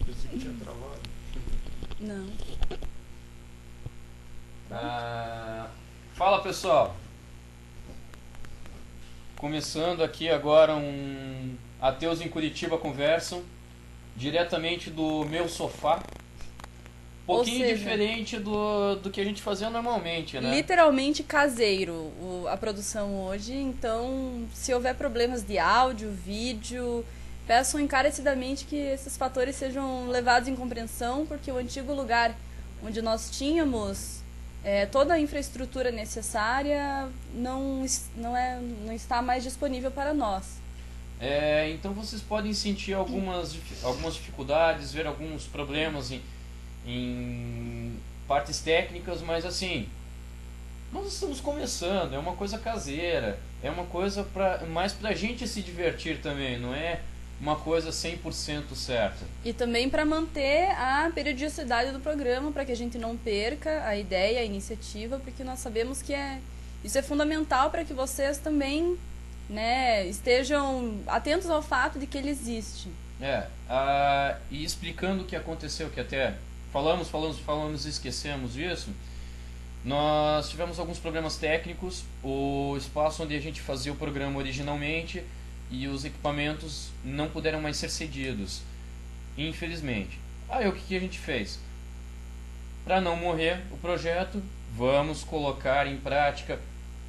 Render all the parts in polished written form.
Pensei que tinha travado. Não. Fala, pessoal. Começando aqui agora um Ateus em Curitiba Conversam, diretamente do meu sofá. Pouquinho diferente do que a gente fazia normalmente, né? Literalmente caseiro a produção hoje, então se houver problemas de áudio, vídeo, peço encarecidamente que esses fatores sejam levados em compreensão, porque o antigo lugar onde nós tínhamos toda a infraestrutura necessária não está mais disponível para nós. Então vocês podem sentir algumas dificuldades, ver alguns problemas em partes técnicas, mas assim, nós estamos começando, é uma coisa caseira, é uma coisa mais pra gente se divertir também, não é uma coisa 100% certa. E também para manter a periodicidade do programa, para que a gente não perca a ideia, a iniciativa, porque nós sabemos que isso é fundamental para que vocês também, né, estejam atentos ao fato de que ele existe. E explicando o que aconteceu, que até falamos e esquecemos isso. Nós tivemos alguns problemas técnicos, o espaço onde a gente fazia o programa originalmente e os equipamentos não puderam mais ser cedidos, infelizmente. Aí o que a gente fez? Para não morrer o projeto, vamos colocar em prática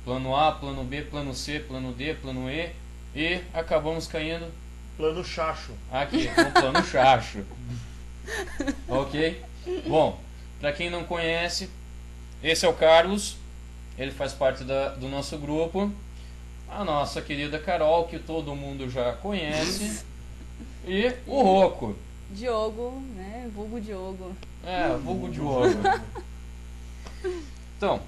plano A, plano B, plano C, plano D, plano E, e acabamos caindo... Plano Chacho. Aqui, no plano Chacho. Ok? Bom, para quem não conhece, esse é o Carlos, ele faz parte do nosso grupo. A nossa querida Carol, que todo mundo já conhece. E o Rocco. Diogo, né? Vulgo Diogo. Vulgo Diogo. Então,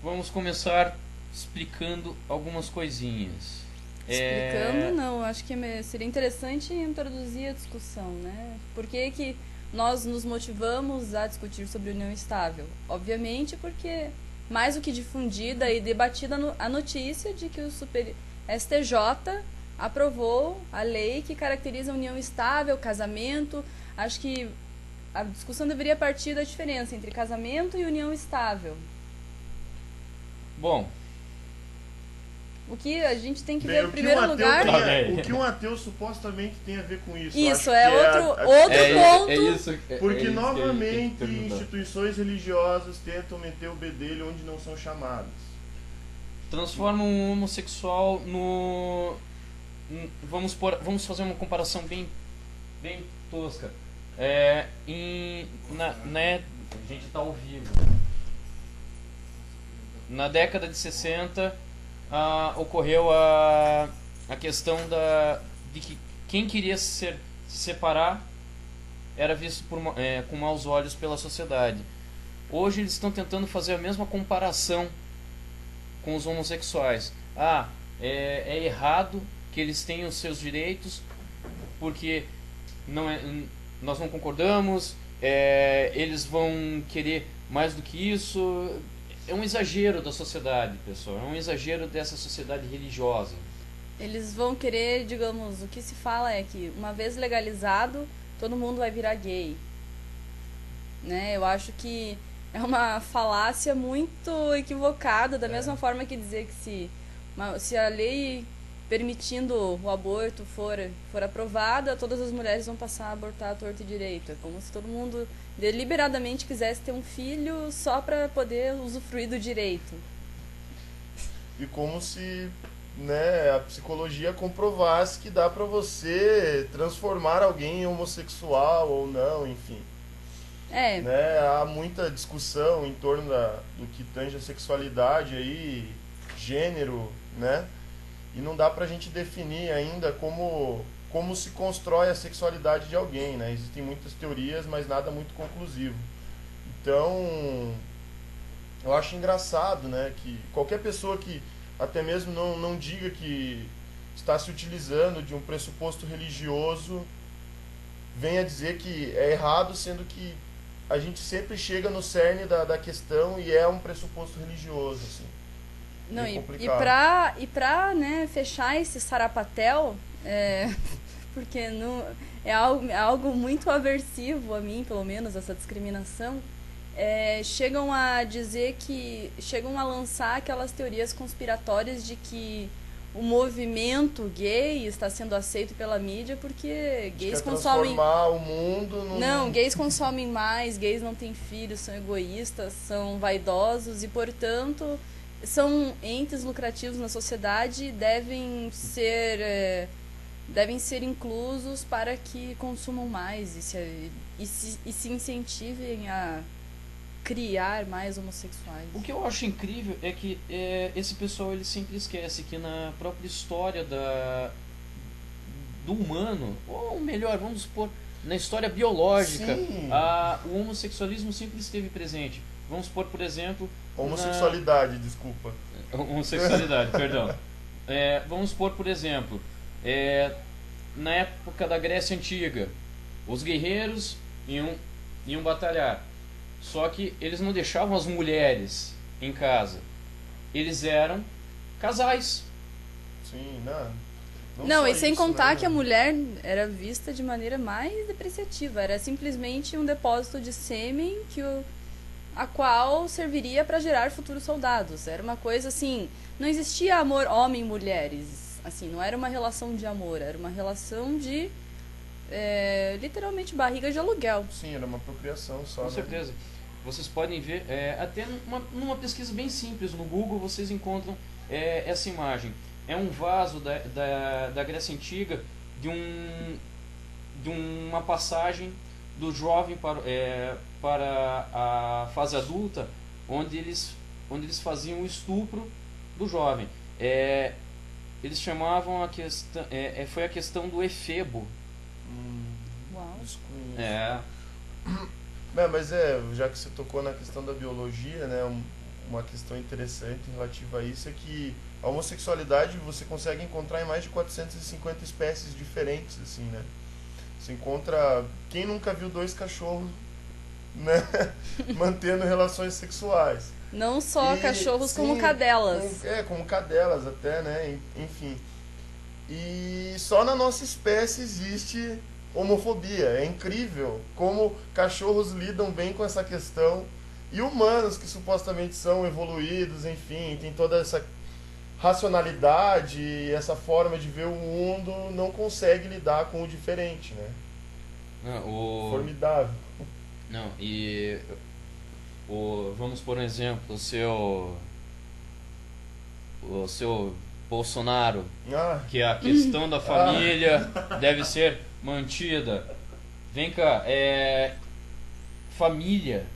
vamos começar explicando algumas coisinhas. Explicando, não, acho que seria interessante introduzir a discussão, né? Por que nós nos motivamos a discutir sobre união estável? Obviamente porque, mais do que difundida e debatida a notícia de que o STJ aprovou a lei que caracteriza a união estável, casamento. Acho que a discussão deveria partir da diferença entre casamento e união estável. Bom, o que a gente tem que ver em primeiro lugar... O que um ateu supostamente tem a ver com isso? Isso, outro ponto. Porque novamente instituições religiosas tentam meter o bedelho onde não são chamadas. Transformam um homossexual no... Vamos fazer uma comparação bem tosca. A gente está ao vivo. Na década de 60... ocorreu a questão de que quem queria se separar era visto com maus olhos pela sociedade. Hoje eles estão tentando fazer a mesma comparação com os homossexuais. É errado que eles tenham seus direitos porque nós não concordamos, eles vão querer mais do que isso. É um exagero da sociedade, pessoal. É um exagero dessa sociedade religiosa. Eles vão querer, digamos, o que se fala é que uma vez legalizado, todo mundo vai virar gay. Né? Eu acho que é uma falácia muito equivocada, da mesma forma que dizer que se a lei permitindo o aborto for aprovada, todas as mulheres vão passar a abortar à torta e direito. É como se todo mundo deliberadamente quisesse ter um filho só para poder usufruir do direito. E como se, né, a psicologia comprovasse que dá para você transformar alguém em homossexual ou não, enfim. Né, há muita discussão em torno do que tange a sexualidade aí, gênero, né? E não dá pra gente definir ainda como se constrói a sexualidade de alguém, né? Existem muitas teorias, mas nada muito conclusivo. Então, eu acho engraçado, né, que qualquer pessoa que até mesmo não diga que está se utilizando de um pressuposto religioso venha dizer que é errado, sendo que a gente sempre chega no cerne da questão e é um pressuposto religioso, assim. Não, e pra né, fechar esse sarapatel, porque não, é algo muito aversivo a mim, pelo menos, essa discriminação. Chegam a lançar aquelas teorias conspiratórias de que o movimento gay está sendo aceito pela mídia porque gays consomem... transformar o mundo num... Não, gays consomem mais, gays não têm filhos, são egoístas, são vaidosos e, portanto, são entes lucrativos na sociedade e devem ser inclusos para que consumam mais e se incentivem a criar mais homossexuais. O que eu acho incrível é que esse pessoal ele sempre esquece que na própria história do humano, ou melhor, vamos supor, na história biológica, o homossexualismo sempre esteve presente. Vamos supor, por exemplo... Homossexualidade, desculpa. Homossexualidade, perdão. Vamos supor, por exemplo, na época da Grécia Antiga, os guerreiros iam batalhar. Só que eles não deixavam as mulheres em casa. Eles eram casais. Sim, não. Não, e sem isso, contar né? que a mulher era vista de maneira mais depreciativa. Era simplesmente um depósito de sêmen a qual serviria para gerar futuros soldados. Era uma coisa assim... Não existia amor homem e mulheres. Assim, não era uma relação de amor. Era uma relação de... literalmente barriga de aluguel. Sim, era uma procriação só. Com certeza. Vocês podem ver, até numa pesquisa bem simples no Google, vocês encontram essa imagem. É um vaso da Grécia Antiga de uma passagem do jovem para a fase adulta, onde eles faziam o estupro do jovem. Eles chamavam a questão... foi a questão do efebo. Uau. Mas já que você tocou na questão da biologia, né, uma questão interessante relativa a isso é que a homossexualidade você consegue encontrar em mais de 450 espécies diferentes, assim, né? Você encontra... Quem nunca viu dois cachorros, né, mantendo relações sexuais? Não só cachorros, sim, como cadelas. Como cadelas até, né? Enfim. E só na nossa espécie existe... homofobia. É incrível como cachorros lidam bem com essa questão e humanos que supostamente são evoluídos, enfim, tem toda essa racionalidade, essa forma de ver o mundo, não consegue lidar com o diferente, né? Formidável. Não, e vamos por um exemplo, o seu Bolsonaro, que a questão da família deve ser mantida. Vem cá, família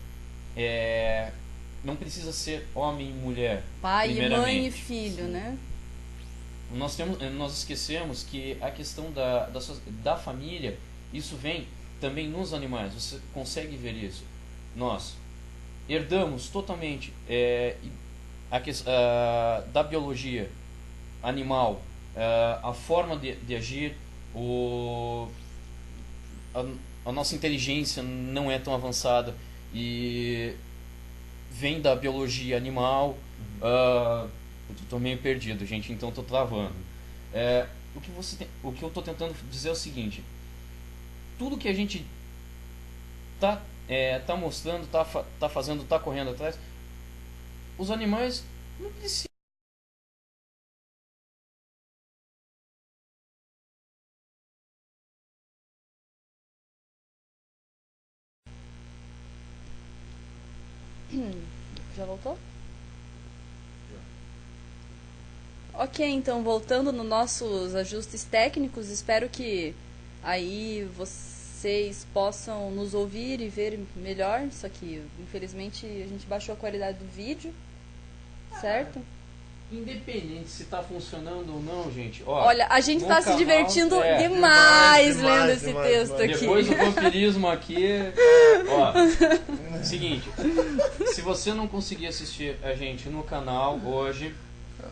não precisa ser homem e mulher. Pai e mãe e filho, né? Nós esquecemos que a questão da família, isso vem também nos animais. Você consegue ver isso? Nós herdamos totalmente da biologia animal, a forma de agir, a nossa inteligência não é tão avançada e vem da biologia animal. Eu tô meio perdido, gente, então tô travando. O que eu tô tentando dizer é o seguinte: tudo que a gente tá mostrando, tá fazendo, tá correndo atrás, os animais não precisam. Já voltou? Ok, então voltando nos nossos ajustes técnicos, espero que aí vocês possam nos ouvir e ver melhor. Só que infelizmente a gente baixou a qualidade do vídeo, certo? Independente se tá funcionando ou não, gente. Olha, a gente tá se divertindo demais lendo esse texto aqui. Depois do vampirismo aqui. Seguinte, se você não conseguir assistir a gente no canal hoje,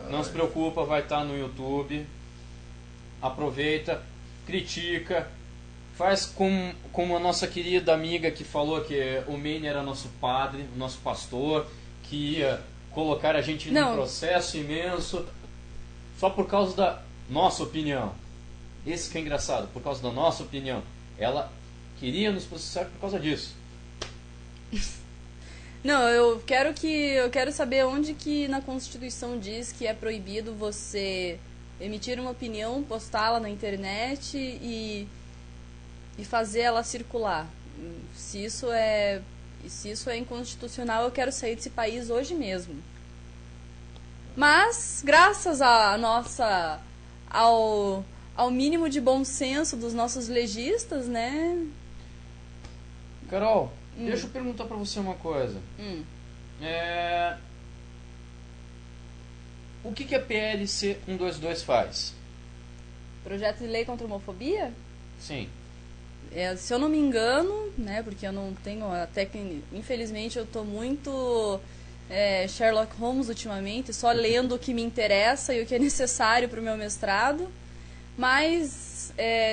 não se preocupa, vai estar no YouTube. Aproveita, critica, faz como a nossa querida amiga que falou que o Manny era nosso padre, nosso pastor, que ia colocar a gente num processo imenso só por causa da nossa opinião. Esse que é engraçado, por causa da nossa opinião. Ela queria nos processar por causa disso. Não, eu quero saber onde que na Constituição diz que é proibido você emitir uma opinião, postá-la na internet e fazer ela circular. Se isso é inconstitucional, eu quero sair desse país hoje mesmo. Mas, graças ao mínimo de bom senso dos nossos legistas, né? Carol, deixa eu perguntar pra você uma coisa. O que a PLC 122 faz? Projeto de lei contra a homofobia? Sim. Se eu não me engano, né, porque eu não tenho até que, infelizmente eu tô muito Sherlock Holmes ultimamente, só lendo o que me interessa e o que é necessário para o meu mestrado, mas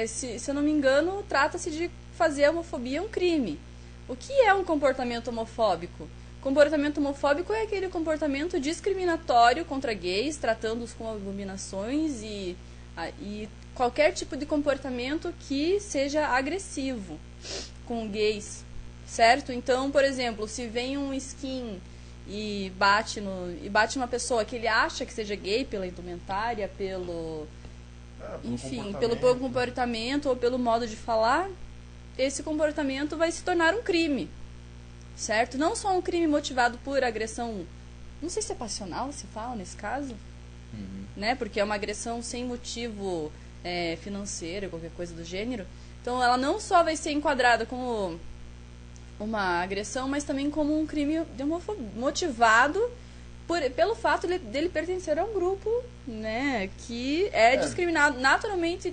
se eu não me engano, trata-se de fazer a homofobia um crime. O que é um comportamento homofóbico? Comportamento homofóbico é aquele comportamento discriminatório contra gays, tratando-os com abominações e qualquer tipo de comportamento que seja agressivo com gays, certo? Então, por exemplo, se vem um skin e bate numa pessoa que ele acha que seja gay pela indumentária, pelo comportamento ou pelo modo de falar, esse comportamento vai se tornar um crime, certo? Não só um crime motivado por agressão, não sei se é passional, se fala nesse caso, né? Porque é uma agressão sem motivo financeiro, qualquer coisa do gênero. Então ela não só vai ser enquadrada como uma agressão, mas também como um crime de homofobia, motivado pelo fato dele pertencer a um grupo, né, que é discriminado, naturalmente,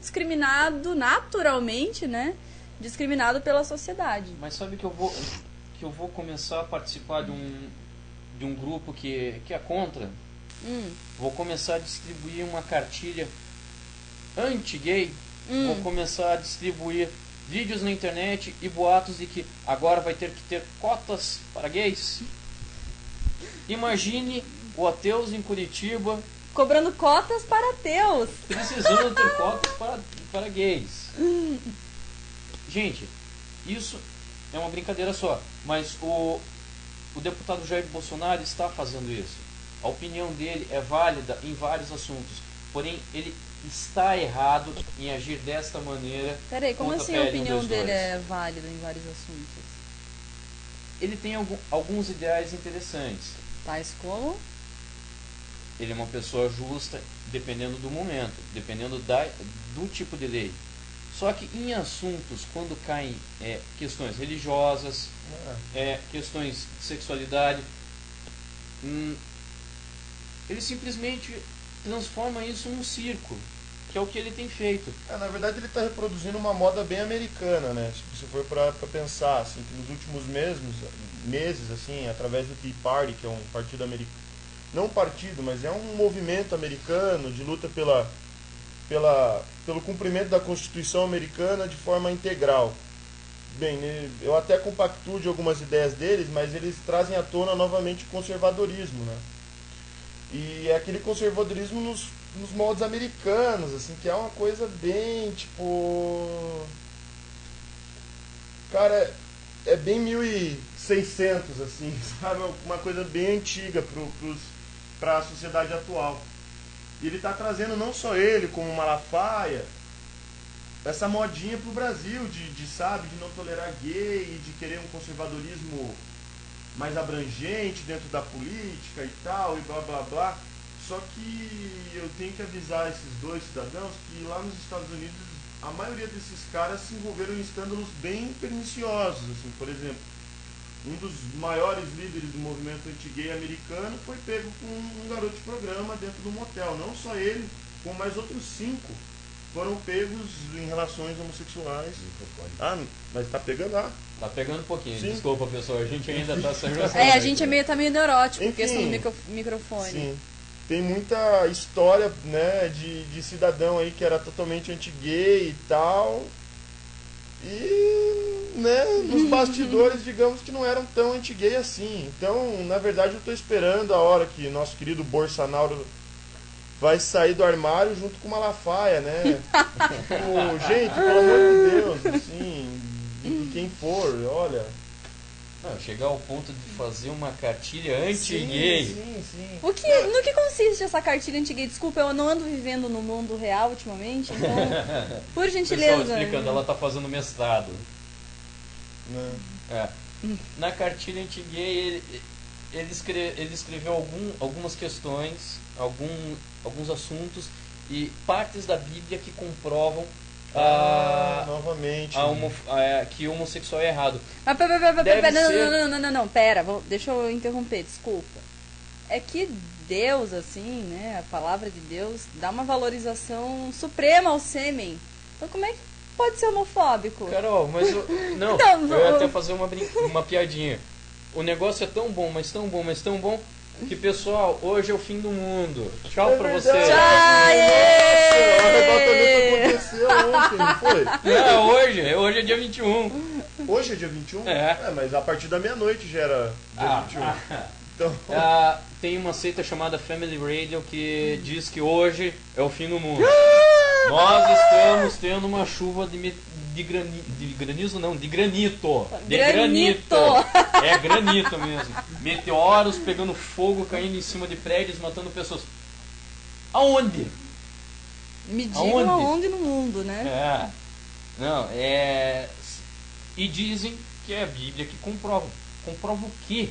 né, discriminado pela sociedade. Mas sabe que eu vou começar a participar de um grupo que é contra? Vou começar a distribuir uma cartilha anti-gay. Vou começar a distribuir vídeos na internet e boatos de que agora vai ter que ter cotas para gays. Imagine o ateus em Curitiba cobrando cotas para ateus, precisando ter cotas para gays. Gente, isso é uma brincadeira só, mas o deputado Jair Bolsonaro está fazendo isso. A opinião dele é válida em vários assuntos, porém ele está errado em agir desta maneira. Peraí, como assim a opinião dele é válida em vários assuntos? Ele tem alguns ideais interessantes. Tais como? Ele é uma pessoa justa, dependendo do momento, dependendo do tipo de lei. Só que em assuntos, quando caem questões religiosas, questões de sexualidade, ele simplesmente transforma isso num circo, que é o que ele tem feito. Na verdade ele está reproduzindo uma moda bem americana, né? Se for para pensar, assim, que nos últimos meses, assim, através do Tea Party, que é um partido americano, não um partido, mas é um movimento americano de luta pelo cumprimento da Constituição americana de forma integral. Bem, eu até compactuo de algumas ideias deles, mas eles trazem à tona novamente o conservadorismo, né? E é aquele conservadorismo nos moldes americanos, assim, que é uma coisa bem, tipo... Cara, é bem 1600, assim, sabe? Uma coisa bem antiga para a sociedade atual. E ele está trazendo não só ele, como Malafaia, essa modinha pro Brasil, de não tolerar gay, de querer um conservadorismo mais abrangente dentro da política e tal, e blá blá blá. Só que eu tenho que avisar esses dois cidadãos que lá nos Estados Unidos a maioria desses caras se envolveram em escândalos bem perniciosos, assim. Por exemplo, um dos maiores líderes do movimento anti-gay americano foi pego com um garoto de programa dentro de um motel. Não só ele, como mais outros 5 foram pegos em relações homossexuais. Mas tá pegando lá. Tá pegando um pouquinho. Sim. Desculpa, pessoal, a gente ainda tá saindo. A gente tá meio neurótico, por questão do microfone. Sim. Tem muita história, né, de cidadão aí que era totalmente anti-gay e tal. E, né, nos bastidores, digamos que não eram tão anti-gay assim. Então, na verdade, eu estou esperando a hora que nosso querido Bolsonaro vai sair do armário junto com Malafaia, né? Tipo, gente, pelo amor de Deus, assim, de quem for, olha... Não, chegar ao ponto de fazer uma cartilha anti-gay. Sim. No que consiste essa cartilha anti-gay? Desculpa, eu não ando vivendo no mundo real ultimamente, então, por gentileza. Pessoal explicando, ela tá fazendo mestrado. Não. É. Na cartilha anti-gay, ele escreveu algumas questões, alguns assuntos e partes da Bíblia que comprovam novamente. Que o homossexual é errado. Mas pera, deixa eu interromper, desculpa. É que Deus, assim, né, a palavra de Deus dá uma valorização suprema ao sêmen. Então como é que pode ser homofóbico? Carol, mas eu ia até fazer uma piadinha. O negócio é tão bom, mas tão bom, mas tão bom, que, pessoal, hoje é o fim do mundo. Tchau pra vocês. Nossa, o arrebatamento aconteceu ontem, não foi? Não, hoje é dia 21. Hoje é dia 21? Mas a partir da meia-noite já era dia 21. Então... tem uma seita chamada Family Radio que diz que hoje é o fim do mundo. Nós estamos tendo uma chuva de granizo não, de granito. De granito. É granito mesmo. Meteoros pegando fogo, caindo em cima de prédios, matando pessoas. Aonde? Me digam aonde no mundo, né? Não, e dizem que é a Bíblia que comprova. Comprova o quê?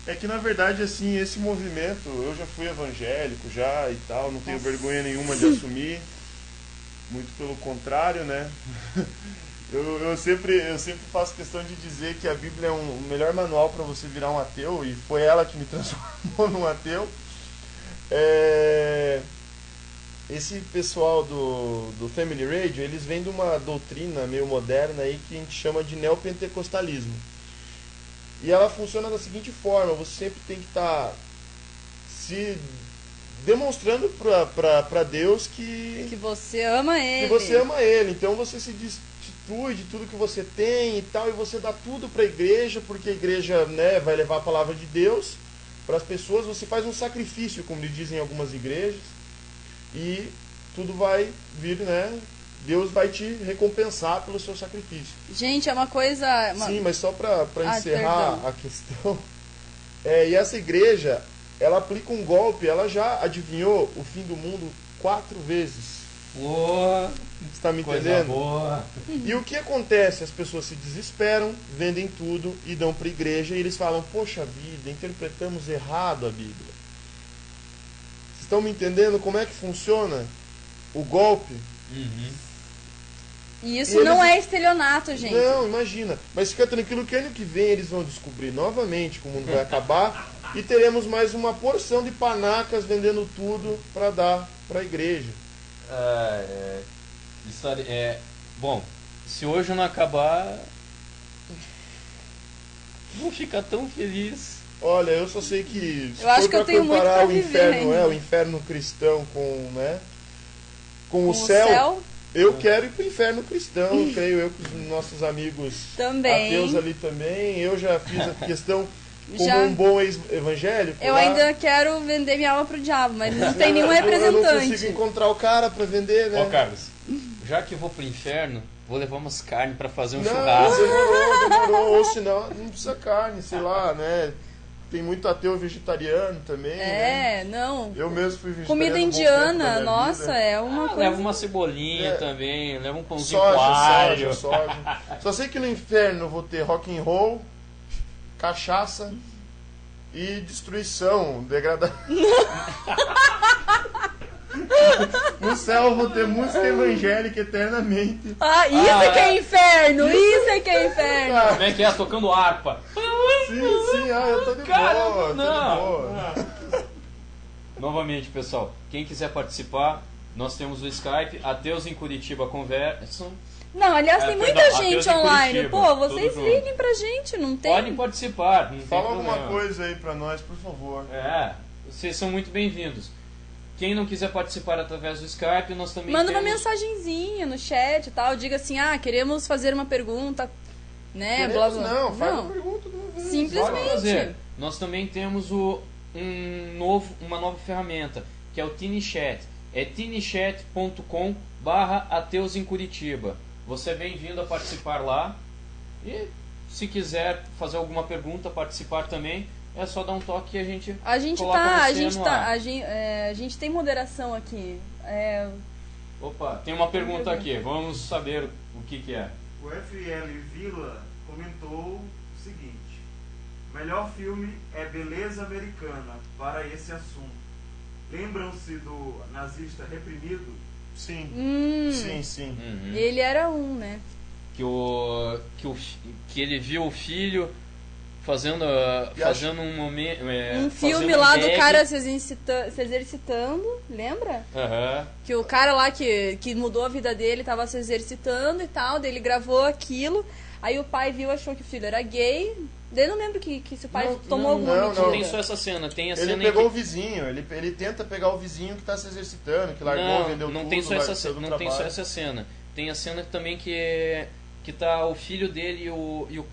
É que na verdade, assim, esse movimento, eu já fui evangélico já e tal, não tenho vergonha nenhuma de assumir. Muito pelo contrário, né? Eu sempre faço questão de dizer que a Bíblia é o melhor manual para você virar um ateu, e foi ela que me transformou num ateu. Esse pessoal do Family Radio, eles vêm de uma doutrina meio moderna aí que a gente chama de neopentecostalismo. E ela funciona da seguinte forma: você sempre tem que estar se demonstrando para Deus que você ama Ele. Que você ama Ele. Então você se destitui de tudo que você tem e tal, e você dá tudo para a igreja, porque a igreja, né, vai levar a palavra de Deus para as pessoas. Você faz um sacrifício, como lhe dizem algumas igrejas, e tudo vai vir, né? Deus vai te recompensar pelo seu sacrifício. Gente, é uma coisa... Sim, mas só para encerrar a questão... e essa igreja, ela aplica um golpe, ela já adivinhou o fim do mundo 4 vezes. Boa! Você está me entendendo? Boa. E o que acontece? As pessoas se desesperam, vendem tudo e dão para a igreja, e eles falam: poxa vida, interpretamos errado a Bíblia. Vocês estão me entendendo como é que funciona o golpe? Uhum. E isso não é estelionato, gente. Não, imagina. Mas fica tranquilo que ano que vem eles vão descobrir novamente que o mundo vai acabar e teremos mais uma porção de panacas vendendo tudo para dar para a igreja. Bom, se hoje não acabar, vou ficar tão feliz. Olha, eu só sei que se eu acho que eu tenho muito pra o inferno, o inferno cristão com o céu. Eu quero ir para o inferno cristão, creio eu que os nossos amigos também. Ateus ali também. Eu já fiz a questão como um bom ex-evangélico. Eu ainda quero vender minha alma pro diabo, mas não tem nenhum representante. Eu não consigo encontrar o cara para vender, né? Ó, Carlos, já que eu vou pro inferno, vou levar umas carnes para fazer um churrasco. Demorou. Ou senão, não precisa carne, sei lá, né? Tem muito ateu vegetariano também, né? Não. Eu mesmo fui vegetariano. Comida indiana, nossa, é uma coisa... Leva uma cebolinha também, leva um pãozinho com alho. Soja. Só sei que no inferno eu vou ter rock and roll, cachaça e destruição, degradação. No céu eu vou ter música evangélica eternamente. Isso que é inferno! Isso é que é inferno! Como é que é? Tocando harpa. Sim, eu tô de boa. Novamente, pessoal, quem quiser participar, nós temos o Skype, Ateus em Curitiba conversam. Não, aliás, tem muita gente online. Pô, vocês liguem pra gente, não tem? Podem participar, não Fala tem alguma problema. coisa aí pra nós, por favor. Vocês são muito bem-vindos. Quem não quiser participar através do Skype, nós também Manda uma mensagenzinha no chat e tal, diga assim, queremos fazer uma pergunta, né? Não, faz uma pergunta de uma vez. Simplesmente. Nós também temos uma nova ferramenta, que é o TinyChat. É tinychat.com/ateus em Curitiba. Você é bem-vindo a participar lá. E se quiser fazer alguma pergunta, participar também, é só dar um toque que a gente coloca você no ar. A gente tem moderação aqui. Opa, tem uma pergunta aqui. Vamos saber o que é. O FL Vila comentou o seguinte: melhor filme é Beleza Americana para esse assunto. Lembram-se do nazista reprimido? Sim. Sim. Uhum. Ele era né? Que ele viu o filho fazendo um momento. Um filme lá do cara se exercitando, lembra? Uhum. Que o cara lá que mudou a vida dele tava se exercitando e tal, daí ele gravou aquilo, aí o pai viu, achou que o filho era gay. Daí eu não lembro que se o pai tomou alguma medida. Não tem só essa cena, tem a cena ele pegou o vizinho, ele tenta pegar o vizinho que tá se exercitando, que largou, vendeu tudo, tem só essa cena, não tem só essa cena. Tem a cena também que tá o filho dele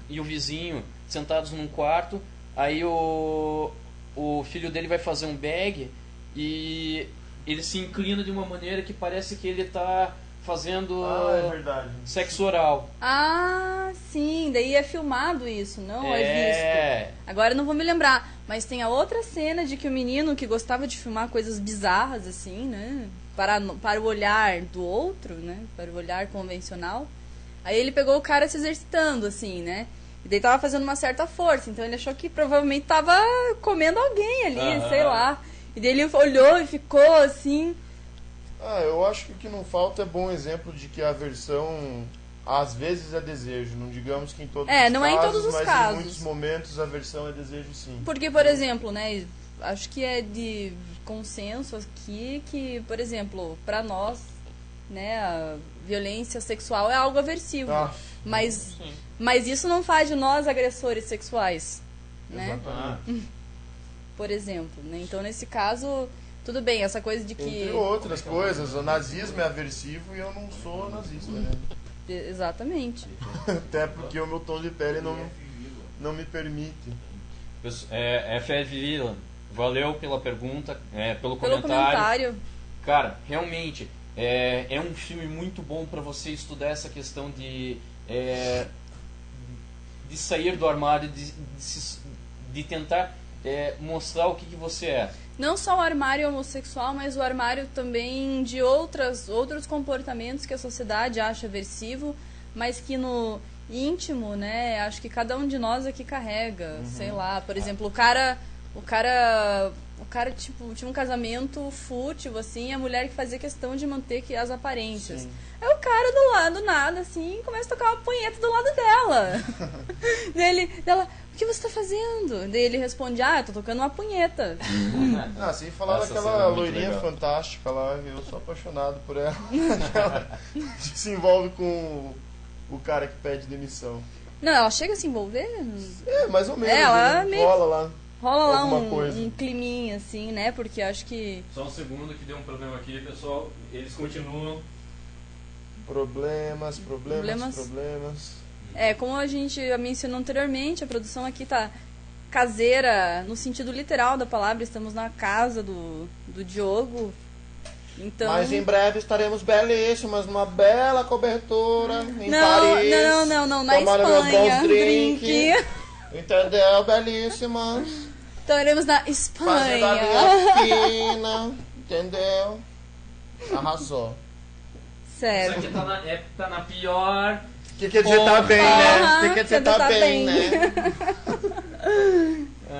e o vizinho sentados num quarto, aí o filho dele vai fazer um bag e ele se inclina de uma maneira que parece que ele tá fazendo sexo oral. Ah, sim, daí é filmado isso, não é visto. Agora eu não vou me lembrar, mas tem a outra cena de que o menino que gostava de filmar coisas bizarras assim, né, para o olhar do outro, né, para o olhar convencional. Aí ele pegou o cara se exercitando assim, né? E daí tava fazendo uma certa força, então ele achou que provavelmente tava comendo alguém ali, sei lá. E daí ele olhou e ficou assim. Eu acho que o que não falta é bom exemplo de que a aversão às vezes é desejo, não digamos que em todos os casos, não é em todos os mas casos. Em muitos momentos a aversão é desejo, sim. Porque, por exemplo, né, acho que é de consenso aqui que, por exemplo, para nós, né, a violência sexual é algo aversivo, mas isso não faz de nós agressores sexuais, né? Por exemplo, né? Então nesse caso tudo bem, essa coisa de que... Entre outras coisas, o nazismo é aversivo e eu não sou nazista, né? Exatamente. Até porque o meu tom de pele não me permite. FF Vila, valeu pela pergunta, pelo comentário. Cara, realmente, é um filme muito bom para você estudar essa questão de sair do armário, de tentar mostrar o que você é. Não só o armário homossexual, mas o armário também de outros comportamentos que a sociedade acha aversivo, mas que no íntimo, né, acho que cada um de nós aqui carrega, sei lá, por exemplo, o cara tipo, tinha um casamento fútil, assim, a mulher que fazia questão de manter as aparências. Sim. Aí o cara do lado, nada, assim, começa a tocar uma punheta do lado dela. Dela, o que você tá fazendo? Daí ele responde, eu tô tocando uma punheta. Sem falar daquela loirinha fantástica lá, eu sou apaixonado por ela. Ela se envolve com o cara que pede demissão. Não, ela chega a se envolver? Mais ou menos. Ela rola lá um climinha, assim, né? Porque acho que... Só um segundo que deu um problema aqui, pessoal. Eles continuam. Problemas. Como a gente mencionou anteriormente, a produção aqui tá caseira, no sentido literal da palavra. Estamos na casa do Diogo. Então... Mas em breve estaremos belíssimas, numa bela cobertura em Paris. Não, na Espanha. Drink. Entendeu? Belíssimas. Estaremos na Espanha. Fazendo a linha fina, entendeu? Arrasou. Sério. Isso aqui tá na pior... O que quer dizer tá bem, né? O que quer dizer tá bem, né?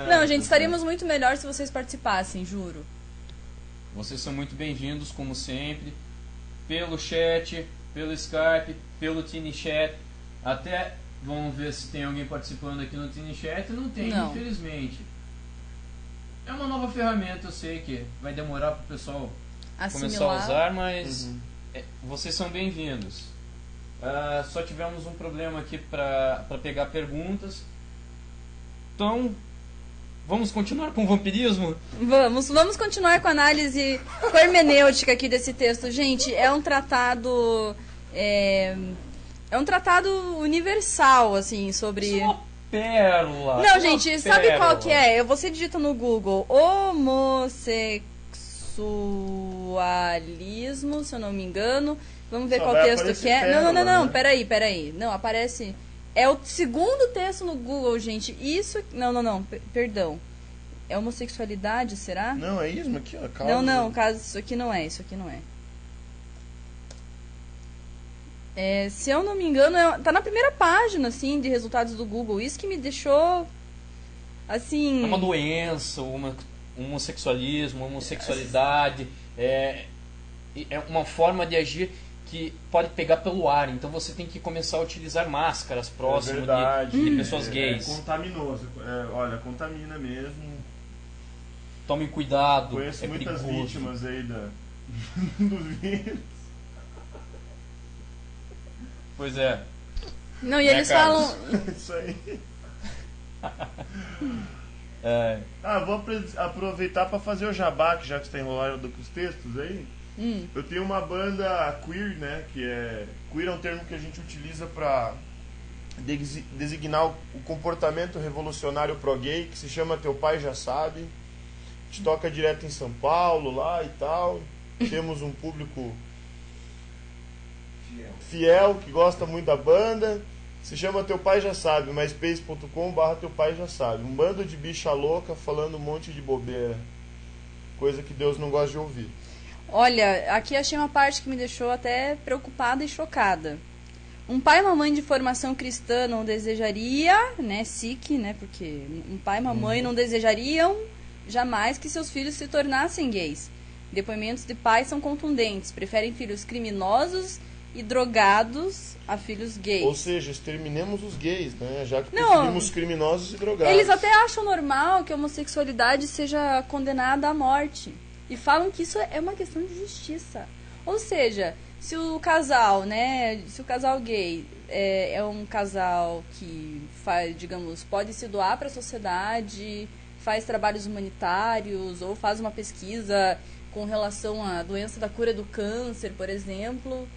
Não, gente, estaríamos muito melhor se vocês participassem, juro. Vocês são muito bem-vindos, como sempre, pelo chat, pelo Skype, pelo TinyChat. Até vamos ver se tem alguém participando aqui no TinyChat. Não tem, infelizmente. É uma nova ferramenta, eu sei que vai demorar para o pessoal começar a usar, mas vocês são bem-vindos. Só tivemos um problema aqui para pegar perguntas. Então, vamos continuar com o vampirismo? Vamos continuar com a análise, com a hermenêutica aqui desse texto. Gente, é um tratado... É um tratado universal, assim, sobre... pérola. Não, gente, sabe qual que é? Você digita no Google homossexualismo, se eu não me engano. Vamos ver Só qual vai texto aparecer que é. pérola, Não, né? peraí. Não, aparece... É o segundo texto no Google, gente. Isso... Não, perdão. É homossexualidade, será? Não, é isso aqui, ó. Causa... Não, caso isso aqui não é. Se eu não me engano, tá na primeira página, assim, de resultados do Google. Isso que me deixou, assim... É uma doença, homossexualismo, homossexualidade. É uma forma de agir que pode pegar pelo ar. Então você tem que começar a utilizar máscaras próximo de pessoas gays. É contaminoso. Olha, contamina mesmo. Tomem cuidado. Conheço muitas perigoso. vítimas aí do vírus. Pois é. Não, e eles falam... Isso aí. É. Vou aproveitar para fazer o jabá, que já que está enrolado com os textos aí. Eu tenho uma banda queer, né? Que é... Queer é um termo que a gente utiliza para designar o comportamento revolucionário pro-gay, que se chama Teu Pai Já Sabe. A gente toca direto em São Paulo, lá e tal. Temos um público fiel, que gosta muito da banda. Se chama Teu Pai Já Sabe, myspace.com/Teu Pai Já Sabe. Um bando de bicha louca falando um monte de bobeira. Coisa que Deus não gosta de ouvir. Olha, aqui achei uma parte que me deixou até preocupada e chocada. Um pai e uma mãe de formação cristã não desejaria, né, porque um pai e uma mãe não desejariam jamais que seus filhos se tornassem gays. Depoimentos de pais são contundentes, preferem filhos criminosos e drogados a filhos gays. Ou seja, exterminemos os gays, né? Já que preferimos criminosos e drogados. Eles até acham normal que a homossexualidade seja condenada à morte. E falam que isso é uma questão de justiça. Ou seja, se o casal, né, se o casal gay é um casal que faz, digamos, pode se doar para a sociedade, faz trabalhos humanitários ou faz uma pesquisa com relação à doença da cura do câncer, por exemplo,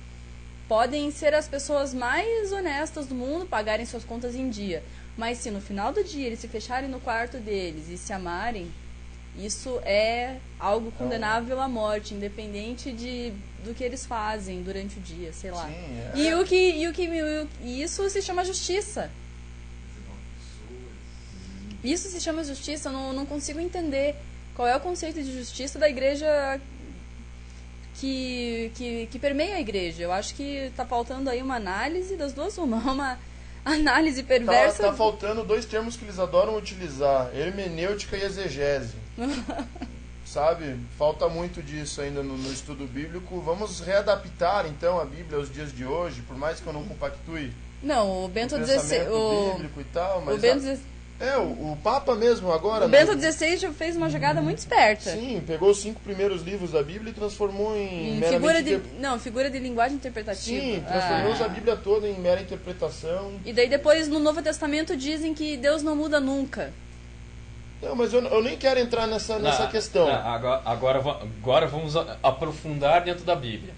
podem ser as pessoas mais honestas do mundo, pagarem suas contas em dia. Mas se no final do dia eles se fecharem no quarto deles e se amarem, isso é algo condenável à morte, independente do que eles fazem durante o dia, sei lá. Sim, E isso se chama justiça. Isso se chama justiça, eu não consigo entender qual é o conceito de justiça da igreja que permeia a igreja. Eu acho que está faltando aí uma análise das duas, uma análise perversa. Tá faltando dois termos que eles adoram utilizar, hermenêutica e exegese. Sabe? Falta muito disso ainda no estudo bíblico. Vamos readaptar então a Bíblia aos dias de hoje, por mais que eu não compactue. Não, o Bento XVI, bíblico e tal, mas o Papa mesmo agora... O Bento XVI fez uma jogada muito esperta. Sim, pegou os 5 primeiros livros da Bíblia e transformou em figura de linguagem interpretativa. Sim, transformou a Bíblia toda em mera interpretação. E daí depois no Novo Testamento dizem que Deus não muda nunca. Não, mas eu nem quero entrar nessa questão. Agora vamos aprofundar dentro da Bíblia.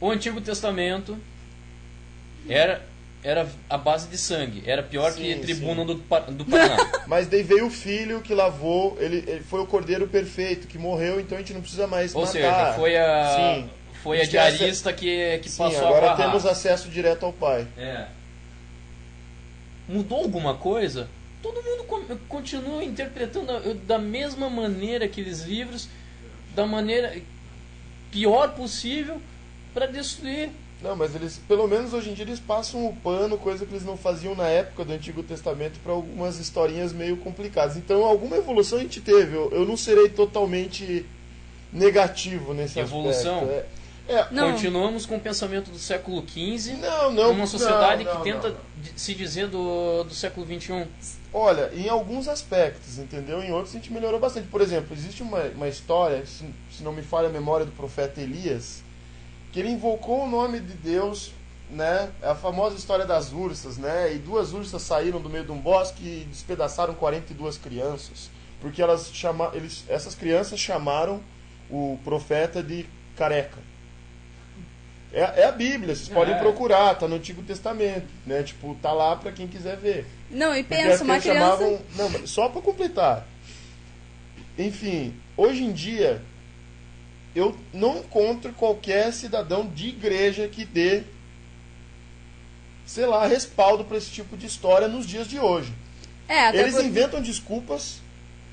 O Antigo Testamento era a base de sangue. Era pior que tribuna do Paraná. Mas daí veio o filho que lavou, ele foi o cordeiro perfeito, que morreu, então a gente não precisa mais matar. Ou seja, foi a diarista que passou a agora barrar. temos acesso direto ao Pai. Mudou alguma coisa? Todo mundo continua interpretando da mesma maneira aqueles livros, da maneira pior possível, para destruir. Não, mas eles, pelo menos hoje em dia, eles passam o pano, coisa que eles não faziam na época do Antigo Testamento, para algumas historinhas meio complicadas. Então, alguma evolução a gente teve. Eu não serei totalmente negativo nesse evolução? aspecto. Continuamos com o pensamento do século XV, não, uma sociedade que tenta se dizer do século XXI. Olha, em alguns aspectos, entendeu? Em outros a gente melhorou bastante. Por exemplo, existe uma história, se não me falha a memória, do profeta Elias, que ele invocou o nome de Deus, né? É a famosa história das ursas, né? E 2 ursas saíram do meio de um bosque e despedaçaram 42 crianças, porque essas crianças chamaram o profeta de careca. É a Bíblia, vocês podem procurar, tá no Antigo Testamento, né? Tipo, tá lá pra quem quiser ver. Não, e pensa, uma criança... Não, só pra completar. Enfim, hoje em dia, eu não encontro qualquer cidadão de igreja que dê, sei lá, respaldo pra esse tipo de história nos dias de hoje. Eles inventam desculpas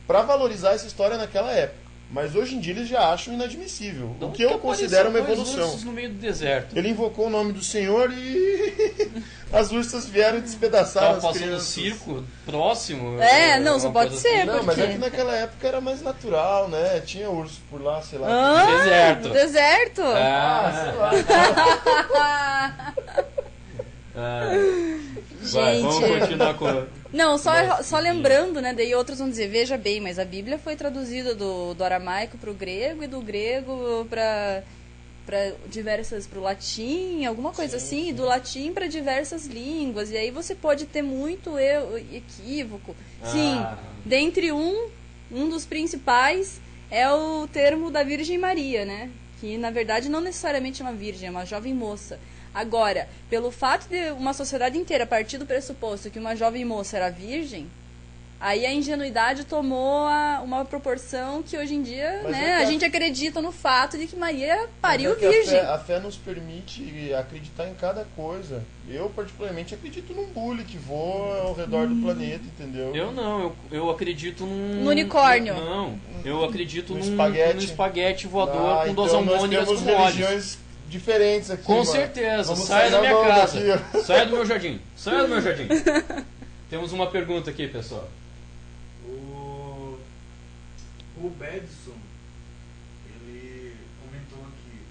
pra valorizar essa história naquela época. Mas hoje em dia eles já acham inadmissível. O que eu considero uma evolução. No meio do deserto. Ele invocou o nome do Senhor e as ursas vieram e despedaçaram as crianças. Tava passando um circo próximo. Não, só pode ser. Não, mas é que naquela época era mais natural, né? Tinha urso por lá, sei lá. Deserto. Deserto? Sei lá. Vai, vamos continuar com... Não, só lembrando, né? Daí outros vão dizer, veja bem, mas a Bíblia foi traduzida do aramaico para o grego e do grego para o latim, alguma coisa assim, e do latim para diversas línguas. E aí você pode ter muito equívoco. Sim, dentre um dos principais é o termo da Virgem Maria, né? Que na verdade não necessariamente é uma virgem, é uma jovem moça. Agora, pelo fato de uma sociedade inteira partir do pressuposto que uma jovem moça era virgem, aí a ingenuidade tomou uma proporção que hoje em dia, né, a gente acredita no fato de que Maria pariu virgem. A fé nos permite acreditar em cada coisa. Eu, particularmente, acredito num bule que voa ao redor do planeta, entendeu? Eu não, eu acredito num... No unicórnio. Não, eu acredito num espaguete voador com duas almôndegas com olhos. Diferentes aqui, com mano. certeza, saia da minha casa. Saia do meu jardim. Saia do meu jardim. Temos uma pergunta aqui, pessoal. O Bedson, ele comentou aqui: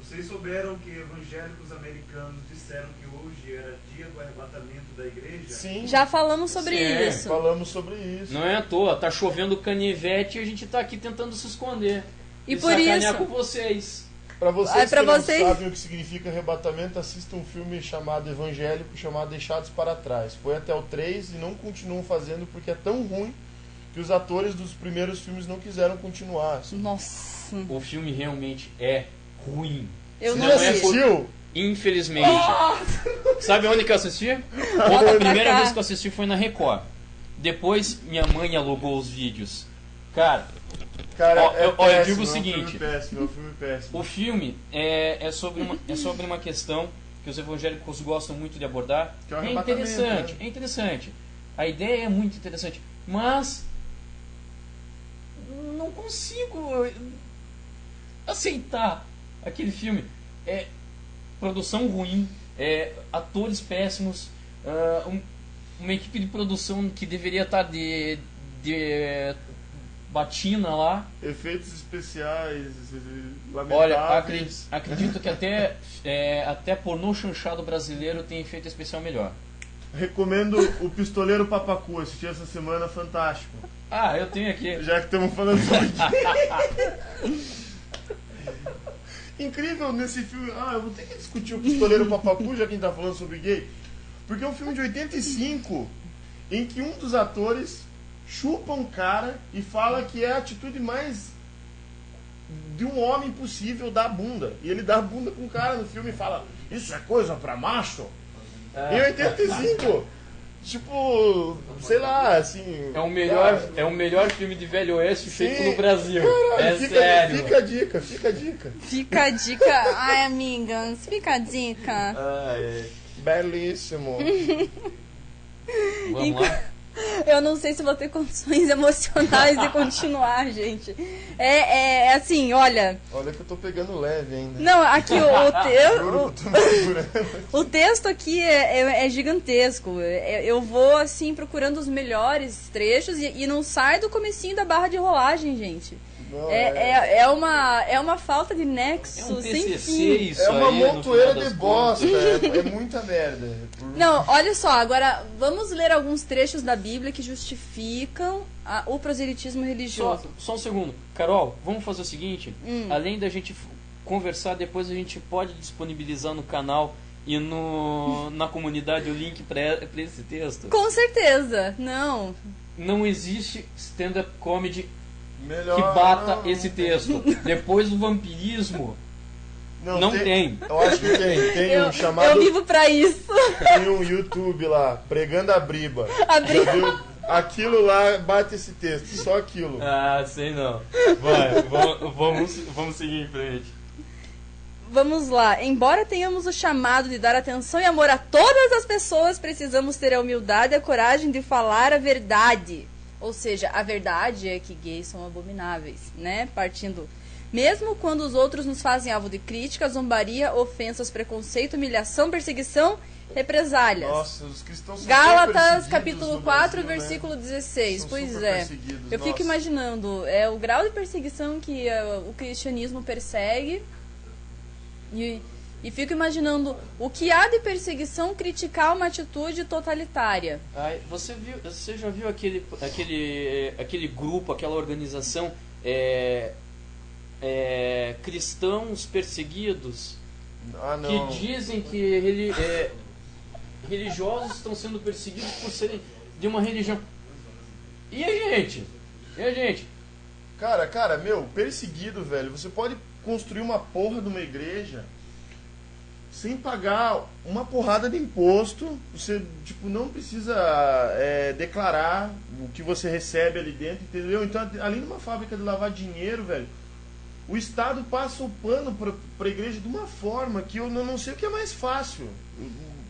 vocês souberam que evangélicos americanos disseram que hoje era dia do arrebatamento da igreja? Sim. Já falamos sobre isso. Falamos sobre isso. Não é à toa, tá chovendo canivete e a gente tá aqui tentando se esconder. E por sacanear isso... com vocês. Para vocês que não sabem o que significa arrebatamento, assistam um filme chamado evangélico, chamado Deixados para Trás. Foi até o 3 e não continuam fazendo porque é tão ruim que os atores dos primeiros filmes não quiseram continuar. Assim. Nossa. O filme realmente é ruim. Eu não assistiu? Infelizmente. Sabe onde que eu assisti? A primeira vez que eu assisti foi na Record. Depois minha mãe alugou os vídeos. Cara, eu digo o seguinte: o filme é sobre uma questão que os evangélicos gostam muito de abordar. Que é um interessante, né? é interessante. A ideia é muito interessante, mas não consigo aceitar aquele filme. É produção ruim, atores péssimos, uma equipe de produção que deveria estar de batina lá. Efeitos especiais Olha, lamentáveis. acredito que até pornô chanchado brasileiro tem efeito especial melhor. Recomendo o Pistoleiro Papacu, assisti essa semana, fantástico. Eu tenho aqui. Já que estamos falando sobre incrível nesse filme. Eu vou ter que discutir o Pistoleiro Papacu, já que a gente tá falando sobre gay. Porque é um filme de 85 em que um dos atores chupa um cara e fala que é a atitude mais de um homem possível dar bunda. E ele dá bunda com um cara no filme e fala: isso é coisa pra macho? Em 85! Tipo, sei lá, assim... É o melhor filme de Velho Oeste feito no Brasil. Caralho, sério. Fica a dica. Fica a dica. Ai, amigas, fica a dica. Belíssimo. Vamos lá? Eu não sei se vou ter condições emocionais de continuar, gente. É assim, olha... Olha que eu tô pegando leve ainda. Não, aqui o texto aqui é gigantesco. Eu vou, assim, procurando os melhores trechos e não sai do comecinho da barra de rolagem, gente. Não, é uma falta de nexo sem fim. Isso é uma aí, montoeira de bosta. É muita merda. Não, olha só, agora vamos ler alguns trechos da Bíblia que justificam o proselitismo religioso. Só um segundo. Carol, vamos fazer o seguinte: além da gente conversar, depois a gente pode disponibilizar no canal e na comunidade o link para esse texto. Com certeza, não. Não existe stand-up comedy melhor que bata esse texto. Depois do vampirismo, Não tem. Eu acho que tem. Tem um chamado... Eu vivo pra isso. Tem um YouTube lá, Pregando a Briba. A Briba. Já viu? Aquilo lá, bate esse texto, só aquilo. Ah, sei não. Vai, vamos seguir em frente. Vamos lá. Embora tenhamos o chamado de dar atenção e amor a todas as pessoas, precisamos ter a humildade e a coragem de falar a verdade. Ou seja, a verdade é que gays são abomináveis, né? Partindo... Mesmo quando os outros nos fazem alvo de crítica, zombaria, ofensas, preconceito, humilhação, perseguição, represálias. Nossa, os cristãos são Gálatas, capítulo 4, Brasil, versículo né? 16. São Pois super é. perseguidos, Eu fico nossa. imaginando o grau de perseguição que o cristianismo persegue. E fico imaginando o que há de perseguição criticar uma atitude totalitária. Ai, você já viu aquele grupo, aquela organização cristãos perseguidos? Ah, não. Que dizem que religiosos estão sendo perseguidos por serem de uma religião. E a gente? Cara, perseguido, velho. Você pode construir uma porra de uma igreja sem pagar uma porrada de imposto. Você, não precisa declarar o que você recebe ali dentro, entendeu? Então, ali numa fábrica de lavar dinheiro, velho, o Estado passa o pano pra igreja de uma forma que eu não sei o que é mais fácil.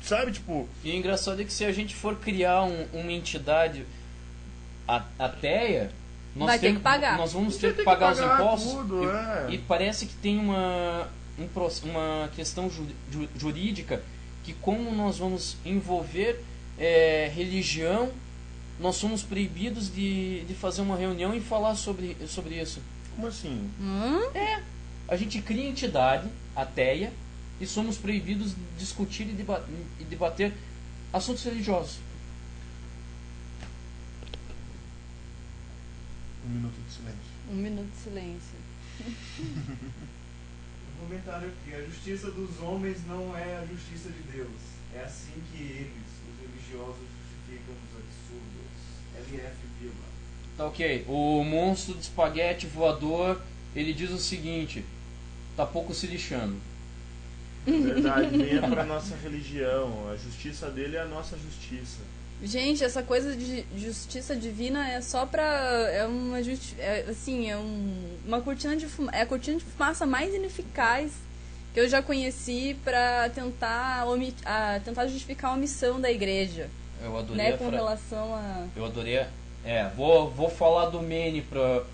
Sabe, E o engraçado é que se a gente for criar uma entidade ateia, vai ter que pagar. Nós vamos ter que pagar os impostos. Tudo, e parece que tem uma questão jurídica que, como nós vamos envolver religião, nós somos proibidos de fazer uma reunião e falar sobre isso. Como assim? A gente cria entidade ateia e somos proibidos de discutir e debater assuntos religiosos. Um minuto de silêncio. Um minuto de silêncio. Um comentário aqui: a justiça dos homens não é a justiça de Deus. É assim que eles, os religiosos, justificam os absurdos. LF Vila. Tá ok. O monstro de espaguete voador, ele diz o seguinte: tá pouco se lixando. Verdade, venha pra nossa religião. A justiça dele é a nossa justiça. Gente, essa coisa de justiça divina é só pra... uma cortina de fumaça. É a cortina de fumaça mais ineficaz que eu já conheci pra tentar justificar a omissão da igreja. Eu adorei, né, com relação a... Eu adorei. Vou falar do Mene pro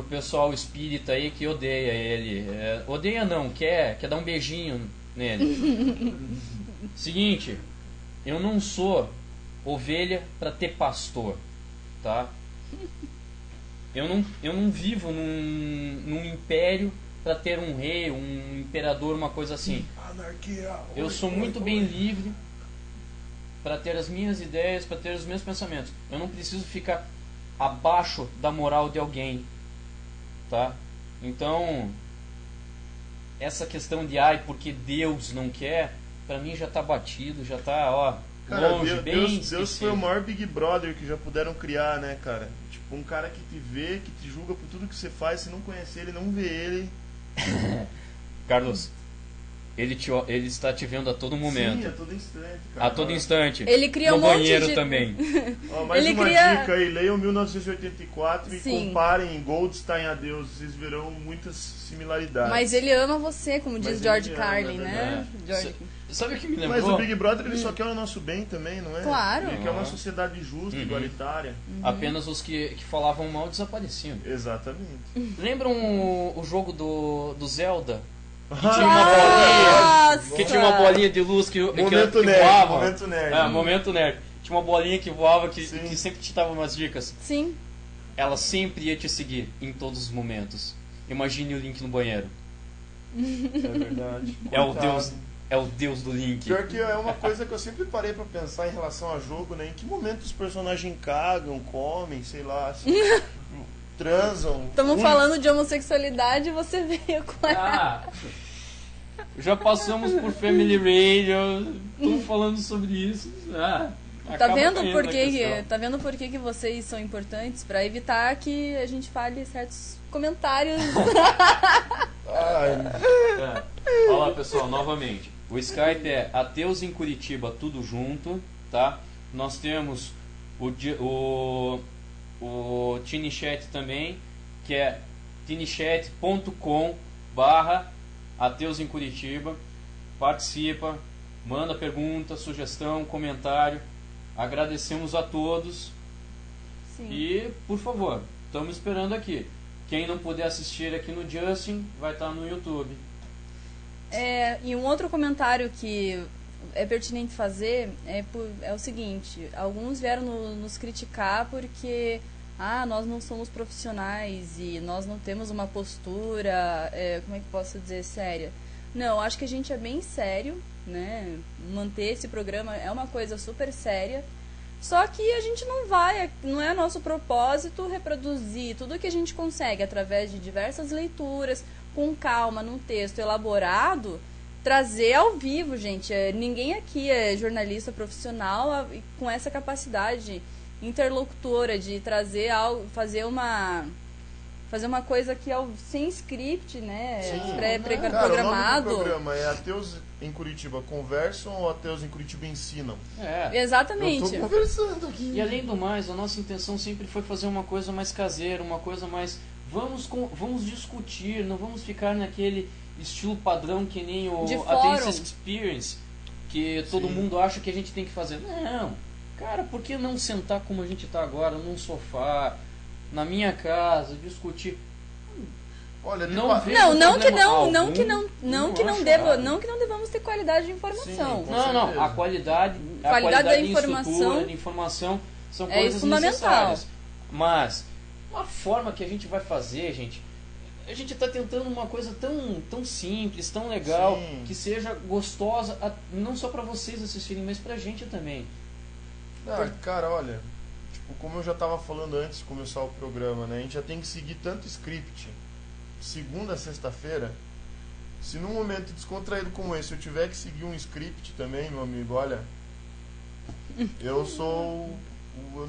pessoal espírita aí que odeia ele. Odeia não, quer dar um beijinho nele. Seguinte, eu não sou ovelha para ter pastor, tá? Eu não vivo num império para ter um rei, um imperador, uma coisa assim. Anarquia. Eu sou muito bem livre para ter as minhas ideias, para ter os meus pensamentos. Eu não preciso ficar abaixo da moral de alguém, tá? Então, essa questão de porque Deus não quer, para mim já tá batido, já tá, cara, longe, Deus foi o maior Big Brother que já puderam criar, né, cara? Tipo, um cara que te vê, que te julga por tudo que você faz, se não conhecer ele, não vê ele. Carlos, ele está te vendo a todo momento. Sim, a todo instante, cara. A todo instante. Ele cria no um monte banheiro de... também. Mais ele uma cria... dica aí, leiam 1984 e Sim. comparem Goldstein a Deus, vocês verão muitas similaridades. Mas ele ama você, como diz Mas George ele Carlin, ama, né? George... Sabe o que me lembrou? Mas o Big Brother ele só quer o nosso bem também, não é? Claro. Ele quer uma sociedade justa, igualitária. Apenas os que falavam mal desapareciam. Exatamente. Lembram o jogo do Zelda? Que Nossa! tinha uma bolinha de luz que Momento nerd, voava. momento nerd. Momento nerd. Tinha uma bolinha que voava que Sim. sempre te dava umas dicas. Sim. Ela sempre ia te seguir em todos os momentos. Imagine o Link no banheiro. É verdade. É o deus do Link. Pior que é uma coisa que eu sempre parei pra pensar em relação a jogo, né? Em que momento os personagens cagam, comem, sei lá, assim, transam. Estamos falando de homossexualidade e você veio com ela. Já passamos por Family Radio, estamos falando sobre isso. Tá vendo por que vocês são importantes? Pra evitar que a gente fale certos comentários. lá, pessoal, novamente. O Skype é Ateus em Curitiba, tudo junto, tá? Nós temos o TinyChat também, que é tinychat.com/Ateus em Curitiba. Participa, manda pergunta, sugestão, comentário. Agradecemos a todos. Sim. E, por favor, estamos esperando aqui. Quem não puder assistir aqui no Justin, vai estar no YouTube. E um outro comentário que é pertinente fazer é o seguinte: alguns vieram nos criticar porque nós não somos profissionais e nós não temos uma postura, como é que posso dizer, séria. Não, acho que a gente é bem sério, né? Manter esse programa é uma coisa super séria. Só que a gente não é nosso propósito reproduzir tudo que a gente consegue através de diversas leituras, com calma, num texto elaborado, trazer ao vivo, gente. Ninguém aqui é jornalista profissional com essa capacidade interlocutora de trazer algo, fazer uma coisa que sem script, né? Pré-programado. O programa é Ateus em Curitiba Conversam ou Ateus em Curitiba Ensinam? Exatamente. Eu tô conversando aqui. E além do mais, a nossa intenção sempre foi fazer uma coisa mais caseira, uma coisa mais... Vamos discutir, não vamos ficar naquele estilo padrão que nem o Atheist Experience, que todo mundo acha que a gente tem que fazer. Não, cara, por que não sentar como a gente está agora, num sofá, na minha casa, discutir? Olha, não que não devamos ter qualidade de informação. Sim, a qualidade da informação, de informação são coisas necessárias. Mas a forma que a gente vai fazer, gente, a gente está tentando uma coisa tão simples, tão legal, que seja gostosa, não só para vocês assistirem, mas pra gente também. Cara, olha, tipo, como eu já estava falando antes de começar o programa, né, a gente já tem que seguir tanto script, segunda a sexta-feira. Se num momento descontraído como esse eu tiver que seguir um script também, meu amigo, olha, eu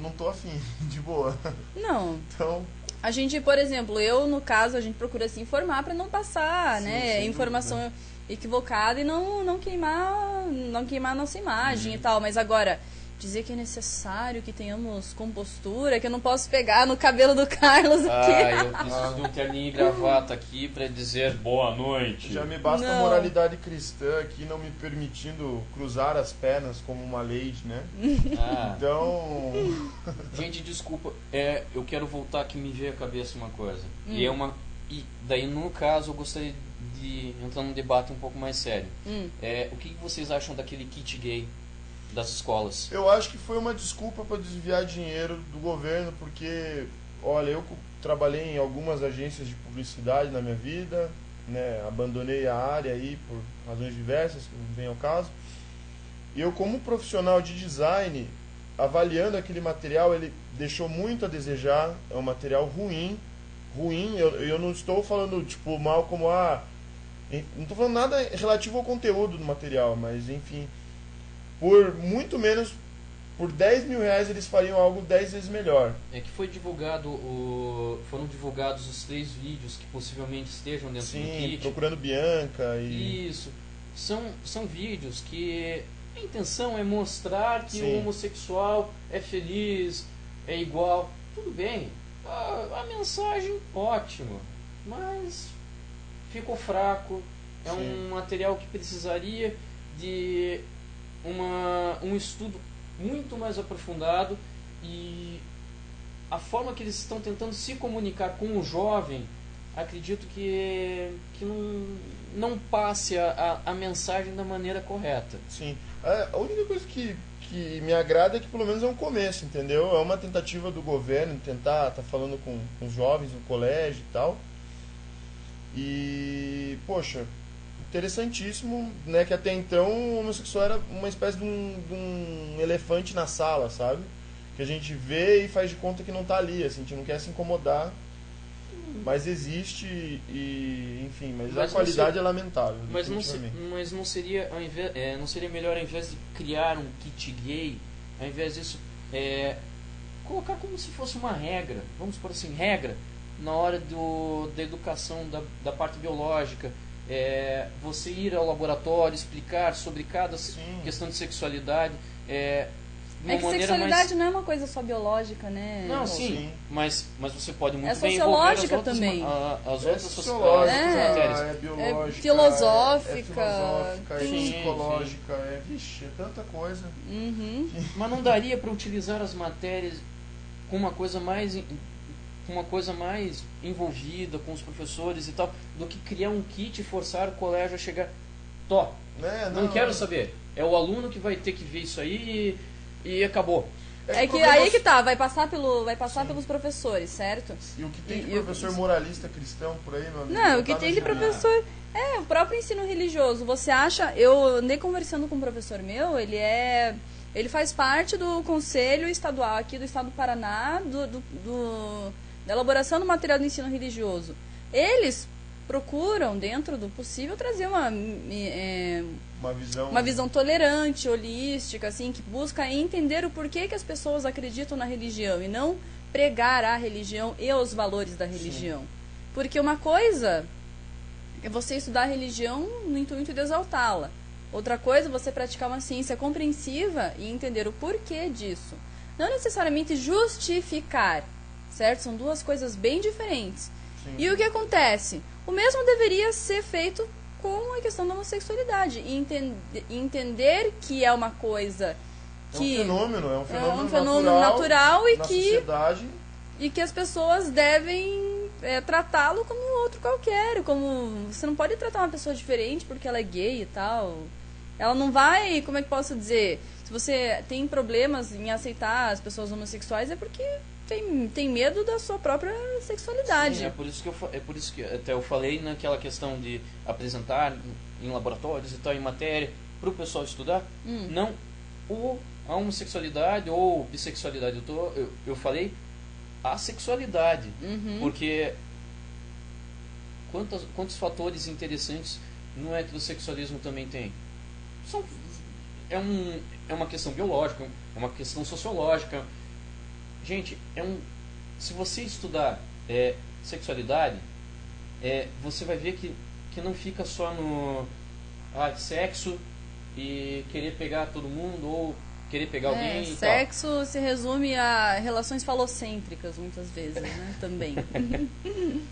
não tô afim, de boa. Não. Então, a gente, por exemplo, no caso, a gente procura se informar para não passar, né, informação equivocada e não queimar a nossa imagem e tal. Mas agora, dizer que é necessário que tenhamos compostura, que eu não posso pegar no cabelo do Carlos aqui. Eu preciso de um terninho e gravata aqui para dizer boa noite. Já me basta a moralidade cristã aqui não me permitindo cruzar as pernas como uma lady, né? Então... Gente, desculpa, eu quero voltar que me veio à cabeça uma coisa. E daí, no caso, eu gostaria de entrar num debate um pouco mais sério. O que vocês acham daquele kit gay das escolas? Eu acho que foi uma desculpa para desviar dinheiro do governo, porque, olha, eu trabalhei em algumas agências de publicidade na minha vida, né, abandonei a área aí por razões diversas, que não vem ao caso, e eu, como profissional de design, avaliando aquele material, ele deixou muito a desejar, é um material ruim, eu não estou falando, tipo, mal como, não estou falando nada relativo ao conteúdo do material, mas, enfim, por muito menos, por R$10.000 eles fariam algo 10 vezes melhor. É que foram divulgados os 3 vídeos que possivelmente estejam dentro do kit. Procurando Bianca e... Isso. São vídeos que a intenção é mostrar que o homossexual é feliz, é igual. Tudo bem. A mensagem, ótimo. Mas ficou fraco. É um material que precisaria de um estudo muito mais aprofundado, e a forma que eles estão tentando se comunicar com o jovem, acredito que não passe a mensagem da maneira correta. Sim. A única coisa que me agrada é que pelo menos é um começo, entendeu? É uma tentativa do governo de tentar estar falando com os jovens no colégio e tal. E, poxa, interessantíssimo, né, que até então o homossexual era uma espécie de um elefante na sala, sabe? Que a gente vê e faz de conta que não tá ali, assim, a gente não quer se incomodar, mas existe e, enfim, mas a qualidade é lamentável. Mas não seria melhor, ao invés de criar um kit gay, ao invés disso, colocar como se fosse uma regra, vamos por assim, regra, na hora da educação da parte biológica, você ir ao laboratório, explicar sobre cada questão de sexualidade. Que sexualidade não é uma coisa só biológica, né? Não, sim. Mas você pode muito bem envolver as outras, também. As outras sociológica, matérias. É biológica, é filosófica, é psicológica, vixe, é tanta coisa. Uhum. Mas não daria para utilizar as matérias com uma coisa mais envolvida com os professores e tal, do que criar um kit e forçar o colégio a chegar. Não quero saber. É o aluno que vai ter que ver isso aí e acabou. Aí que tá, vai passar pelos professores, certo? E o que tem de professor moralista cristão por aí, meu amigo? Não, o que tem de professor... o próprio ensino religioso. Você acha... Eu andei conversando com um professor meu, ele faz parte do Conselho Estadual aqui do Estado do Paraná, da elaboração do material do ensino religioso. Eles procuram, dentro do possível, trazer uma visão tolerante, holística, assim, que busca entender o porquê que as pessoas acreditam na religião e não pregar a religião e os valores da religião. Sim. Porque uma coisa é você estudar a religião no intuito de exaltá-la. Outra coisa é você praticar uma ciência compreensiva e entender o porquê disso. Não necessariamente justificar, certo? São duas coisas bem diferentes. Sim. E o que acontece? O mesmo deveria ser feito com a questão da homossexualidade. E entender que é uma coisa que... É um fenômeno natural e na que, sociedade. E que as pessoas devem tratá-lo como um outro qualquer. Você não pode tratar uma pessoa diferente porque ela é gay e tal. Ela não vai... Como é que posso dizer? Se você tem problemas em aceitar as pessoas homossexuais, é porque... Tem medo da sua própria sexualidade. Sim, é por isso que até eu falei naquela questão de apresentar em laboratórios e tal, em matéria, para o pessoal estudar, não a homossexualidade ou bissexualidade. Eu falei a sexualidade, porque quantos fatores interessantes no heterossexualismo também tem? É uma questão biológica, é uma questão sociológica. Gente, se você estudar sexualidade, você vai ver que não fica só no sexo e querer pegar todo mundo ou querer pegar alguém e sexo tal. Se resume a relações falocêntricas muitas vezes, né? Também.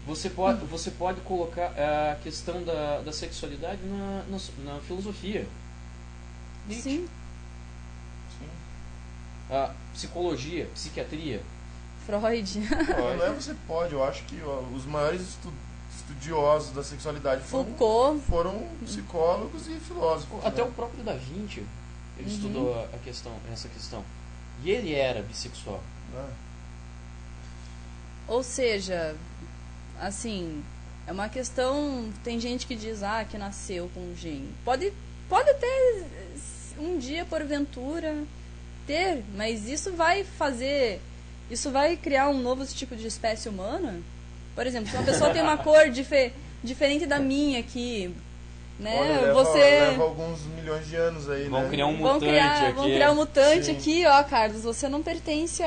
Você pode colocar a questão da sexualidade na filosofia. Sim. A psicologia, psiquiatria. Freud. Não é você pode, eu acho que os maiores estudiosos da sexualidade foram psicólogos e filósofos. Até o próprio Da Vinci, ele estudou essa questão. E ele era bissexual. Ou seja, assim, é uma questão... Tem gente que diz, que nasceu com um gene. Pode até um dia, porventura... mas isso vai criar um novo tipo de espécie humana? Por exemplo, se uma pessoa tem uma cor diferente da minha aqui, né? Leva alguns milhões de anos aí, vão né? Criar um mutante aqui. Vão criar um mutante aqui, Carlos, você não pertence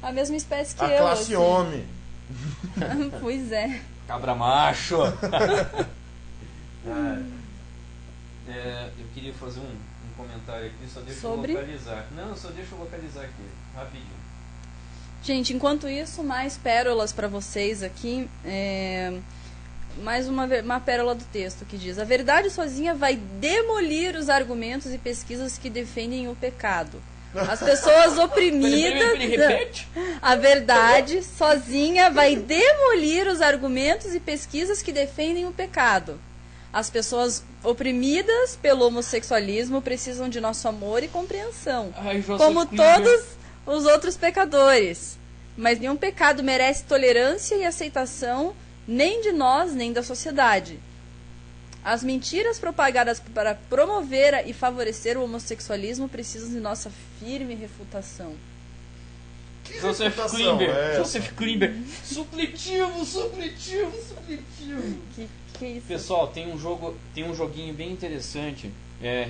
à mesma espécie que eu. A classe homem. Pois é. Cabra macho. Eu queria fazer um comentário aqui, só deixa eu localizar. Não, só deixa eu localizar aqui, rapidinho. Gente, enquanto isso, mais pérolas para vocês aqui. Mais uma pérola do texto que diz: a verdade sozinha vai demolir os argumentos e pesquisas que defendem o pecado. As pessoas oprimidas... A verdade sozinha vai demolir os argumentos e pesquisas que defendem o pecado. As pessoas oprimidas pelo homossexualismo precisam de nosso amor e compreensão, como todos os outros pecadores. Mas nenhum pecado merece tolerância e aceitação, nem de nós, nem da sociedade. As mentiras propagadas para promover e favorecer o homossexualismo precisam de nossa firme refutação. Joseph Klimber. Supletivo. Que é isso? Pessoal, tem um joguinho bem interessante.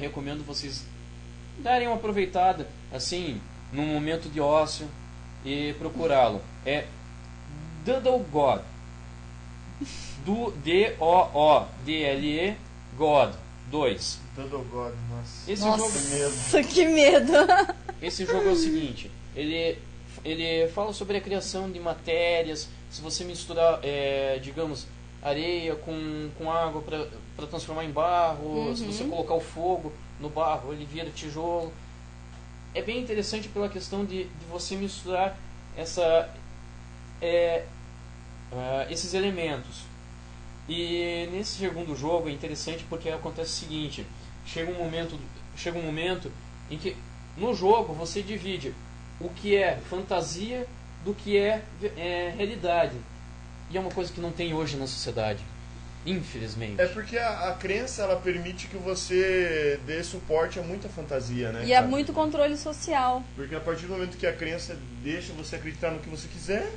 Recomendo vocês darem uma aproveitada, assim, num momento de ócio e procurá-lo. É Doodle God. D-O-O-D-L-E, God 2. Doodle God, nossa. Nossa, que medo. Esse jogo é o seguinte, ele fala sobre a criação de matérias, se você misturar, digamos, areia com água para transformar em barro, se você colocar o fogo no barro, ele vira tijolo. É bem interessante pela questão de você misturar esses elementos. E nesse segundo jogo é interessante porque acontece o seguinte, chega um momento em que no jogo você divide o que é fantasia do que é realidade. E é uma coisa que não tem hoje na sociedade, infelizmente. É porque a crença, ela permite que você dê suporte a muita fantasia, né? E há muito controle social. Porque a partir do momento que a crença deixa você acreditar no que você quiser,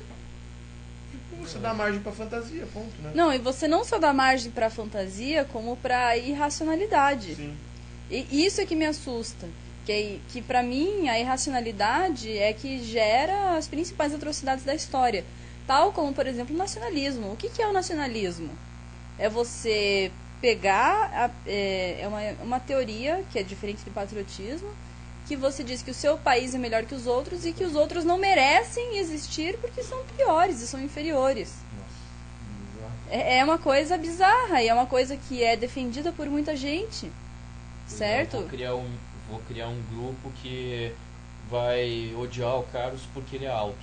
você dá margem pra fantasia, ponto, né? Não, e você não só dá margem pra fantasia, como pra irracionalidade. Sim. E isso é que me assusta. Que pra mim, a irracionalidade é que gera as principais atrocidades da história. Tal como, por exemplo, o nacionalismo. O que é o nacionalismo? É você pegar... É uma teoria que é diferente do patriotismo, que você diz que o seu país é melhor que os outros e que os outros não merecem existir porque são piores e são inferiores. Nossa, é uma coisa bizarra e é uma coisa que é defendida por muita gente. Certo? Eu vou criar um grupo que vai odiar o Carlos porque ele é alto.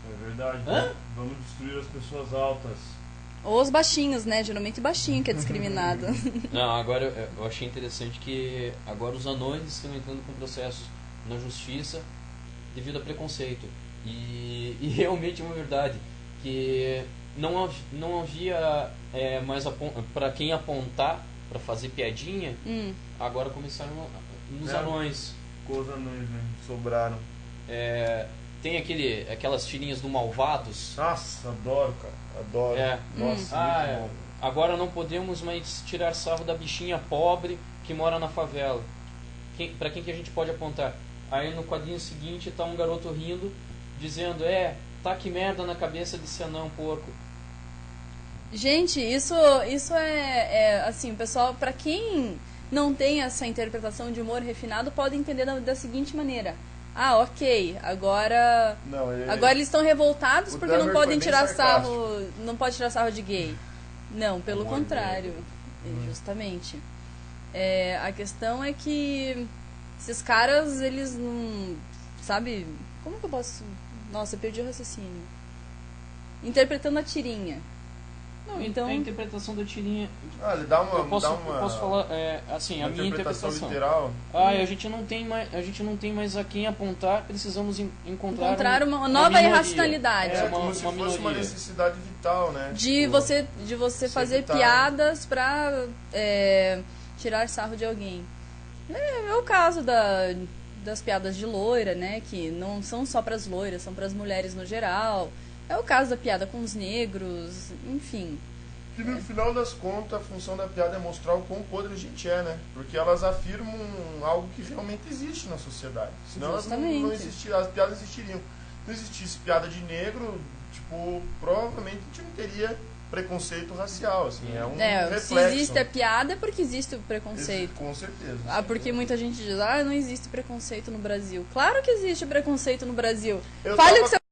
É verdade. Hã? Vamos destruir as pessoas altas. Ou os baixinhos, né? Geralmente baixinho que é discriminado. Não, agora eu achei interessante que agora os anões estão entrando com processos na justiça devido a preconceito. E realmente é uma verdade que não havia mais para quem apontar, para fazer piadinha, agora começaram nos anões. Com os anões, né? Sobraram. Tem aquelas tirinhas do Malvados. Nossa, adoro, cara. Adoro. Nossa, muito bom. Agora não podemos mais tirar sarro da bichinha pobre que mora na favela. Pra quem que a gente pode apontar? Aí no quadrinho seguinte tá um garoto rindo, dizendo, tá que merda na cabeça desse anão porco. Gente, isso assim, o pessoal, pra quem não tem essa interpretação de humor refinado, pode entender da seguinte maneira. Ah, ok, agora eles estão revoltados porque não podem tirar sarro, não pode tirar sarro de gay. Não, pelo contrário, justamente. A questão é que esses caras, eles não, sabe, como que eu posso... Nossa, eu perdi o raciocínio. Interpretando a tirinha. Não, então, a interpretação da tirinha... ele dá uma... Eu posso falar, assim, a minha interpretação. Literal. A gente não tem mais a quem apontar, precisamos encontrar uma nova irracionalidade. Como se fosse uma necessidade vital, né? De você fazer piadas pra tirar sarro de alguém. É o caso das piadas de loira, né? Que não são só pras loiras, são pras mulheres no geral. É o caso da piada com os negros, enfim. Que no final das contas, a função da piada é mostrar o quão podre a gente é, né? Porque elas afirmam algo que realmente existe na sociedade. Senão elas não existiriam, as piadas existiriam. Se não existisse piada de negro, provavelmente a gente não teria preconceito racial, assim, é um reflexo. Se existe a piada é porque existe o preconceito. Com certeza. Porque muita gente diz, não existe preconceito no Brasil. Claro que existe preconceito no Brasil. Eu Fale o que você